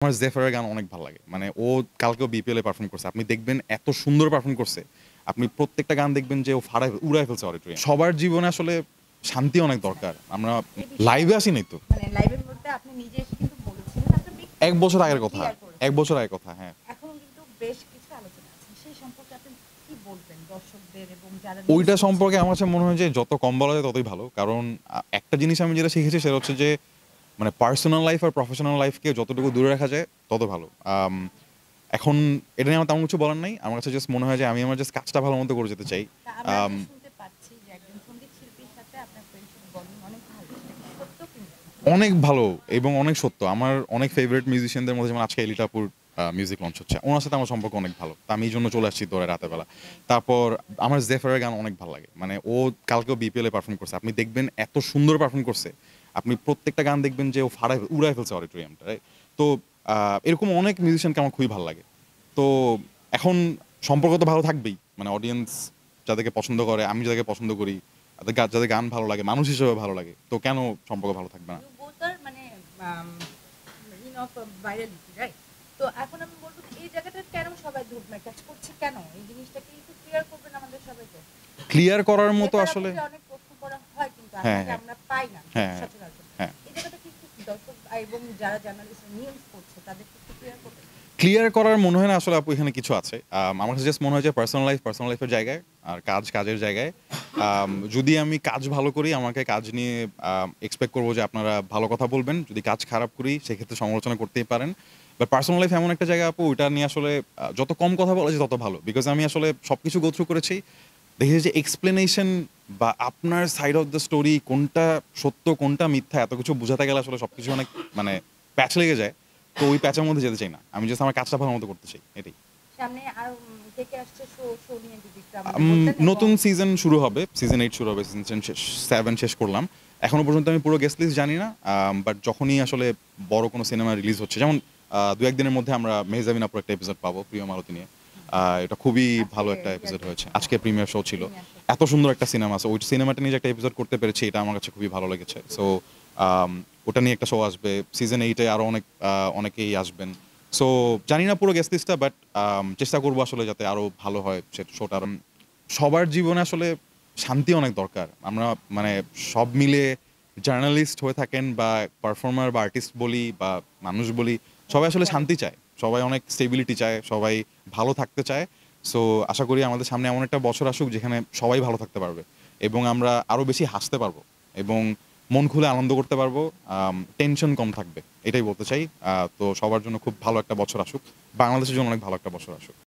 আমার জেফারের গান অনেক ভাল লাগে। মানে ও কালকেও বিপিএল এ পারফর্ম করছে। আপনি দেখবেন এত সুন্দর পারফর্ম করছে। আপনি প্রত্যেকটা গান দেখবেন যে ও উড়ায় ফেলছে অডিটোরিয়াম। সবার জীবনে আসলে শান্তি অনেক আচ্ছা। দরকার। আমরা এই বিষয়ে লাইভে আসি নাই তো। মানে লাইভের মধ্যে আপনি নিজে এসে কিন্তু বলেছিলেন আপনার ১ ব্যক্তিগত বছর আগের জীবন কথা। ক্লিয়ার ১ করেছেন। বছর আগের কথা, হ্যাঁ। এখন কিন্তু বেশ কিছু আলোচনা আছে। সেই সম্পর্কে আপনি কি বলবেন দর্শকদের এবং যারা নিউজ ওইটা করছে? সম্পর্কে আমার কাছে মনে হয় যে যত কম বলা যায় ততই ভালো। কারণ একটা জিনিস আমি যেটা শিখেছি সেটা হচ্ছে যে মানে পার্সোনাল লাইফ আর প্রফেশনাল লাইফকে যতটুকু দূরে রাখা যায় তত ভালো। এখন এটা নিয়ে আমার তেমন কিছু বলার নাই। আমার কাছে জাস্ট মনে হয় যে আমি আমার জাস্ট কাজটা ভালো মতো করে যেতে চাই। তা আমরা আম যে শুনতে পাচ্ছি যে একজন সঙ্গীত শিল্পীর সাথে আপনার ফ্রেন্ডশিপ বন্ডিং অনেক ভালো। সেটা কি সত্য কিনা? অনেক ভালো এবং অনেক সত্য। আমার অনেক ফেভারিট মিউজিশিয়ানদের মধ্যে যেমন আজকে এলিটা আপুর মিউজিক লঞ্চ হচ্ছে। উনার সাথে আমার সম্পর্ক অনেক ভালো। তো আমি এইজন্য চলে আসছি দৌড়ে রাতের বেলা। তারপর আমার জেফারের গান অনেক ভাল লাগে। মানে ও কালকেও বিপিএল এ পারফর্ম করছে। আপনি দেখবেন এত সুন্দর পারফর্ম করছে। আপনি প্রত্যেকটা গান দেখবেন যে ও উড়ায় ফেলছে অডিটোরিয়ামটা, রাইট? তো এরকম অনেক মিউজিশিয়ানকে আমার খুবই ভাল লাগে। তো এখন সম্পর্ক তো ভালো থাকবেই। মানে অডিয়েন্স যাদেরকে পছন্দ করে, আমি যাদেরকে পছন্দ করি, যাদের গান ভালো লাগে, মানুষ হিসেবে ভালো লাগে। তো কেন সম্পর্ক ভালো থাকবে না? You both are মানে আম of virality, রাইট? তো এখন আমি বলব যে এই জায়গাটা কেন সবাই কাজ করছে কেন? এই জিনিসটাকে একটু ক্লিয়ার করবেন আমাদের সবাইকে। ক্লিয়ার করার মতো জেফার আসলে আপুকে অনেক প্রশ্ন করা হয় কিন্তু হ্যাঁ, আপনাকে হ্যাঁ, আমরা পাই না হ্যাঁ, সচরাচর। হ্যাঁ। এই জায়গাটা কি একটু দর্শক এবং যারা জার্নালিস্ট নিউজ করছে তাদেরকে একটু ক্লিয়ার করবেন? ক্লিয়ার করার মনে হয় না আসলে আপু এখানে কিছু আছে। আমার কাছে জাস্ট মনে হয় যে পার্সোনাল লাইফের জায়গায় আর কাজের জায়গায়। যদি আমি কাজ ভালো করি আমাকে কাজ নিয়ে এক্সপেক্ট করব যে আপনারা ভালো কথা বলবেন। যদি কাজ খারাপ করি সেক্ষেত্রে সমালোচনা করতেই পারেন। বাট পার্সোনাল লাইফ এমন একটা জায়গা আপু ওইটা নিয়ে আসলে যত কম কথা বলা যায় তত ভালো। বিকজ আমি আসলে সবকিছু গো থ্রু করেছি। দেখেছি যে এক্সপ্লেনেশন বা আপনার সাইড অফ দ্য স্টোরি কোনটা সত্য কোনটা মিথ্যা এত কিছু বুঝাতে গেলে আসলে সবকিছু অনেক মানে প্যাচ লেগে যায়। তো ওই প্যাচের মধ্যে যেতে চাই না। আমি জাস্ট আমার কাজটা ভালো মতো করতে চাই। এটাই। সামনে আর কে, কে আসছে শো নিয়ে যদি একটু আমাদের বলতেন এবং নতুন সিজন শুরু হবে। সিজন 8 শুরু হবে। সিজন 7 শেষ করলাম। এখনো পর্যন্ত আমি পুরো গেস্ট লিস্ট জানি না। বাট যখনই আসলে বড় কোনো সিনেমা রিলিজ হচ্ছে যেমন ২-১ দিনের মধ্যে আমরা মেহজাবিন আপুর একটা এপিসোড পাবো প্রিয় মালতী নিয়ে। এটা খুবই আজকে ভালো একটা এপিসোড ইয়াতে হয়েছে। হ্যাঁ, আজকে প্রিমিয়ার শো ছিল। Premiere show. এত সুন্দর একটা সিনেমা আছে। ওই সিনেমাটা নিয়ে যে একটা এপিসোড করতে পেরেছি এটা আমার কাছে খুবই ভালো লেগেছে। সো আম ওটা নিয়ে একটা শো আসবে। সিজন 8 এ আরো অনেকেই আসবেন। সো জানি না পুরো গেস্ট লিস্টটা বাট চেষ্টা করব আসলে যাতে আরো ভালো হয় শোটা। সবার জীবনে আসলে শান্তি অনেক দরকার। আমরা মানে সব মিলে জার্নালিস্ট হয়ে থাকেন বা পারফর্মার বা আর্টিস্ট বলি বা মানুষ বলি, সবাই আসলে শান্তি চায়। সবাই অনেক স্টেবিলিটি চায়, সবাই ভালো থাকতে চায়। সো আশা করি আমাদের সামনে এমন একটা বছর আসুক যেখানে সবাই ভালো থাকতে পারবে এবং আমরা আরো বেশি হাসতে পারবো এবং মন খুলে আনন্দ করতে পারবো। টেনশন কম থাকবে। এটাই বলতে চাই। তো সবার জন্য খুব ভালো একটা বছর আসুক। বাংলাদেশের জন্য অনেক ভালো একটা বছর আসুক।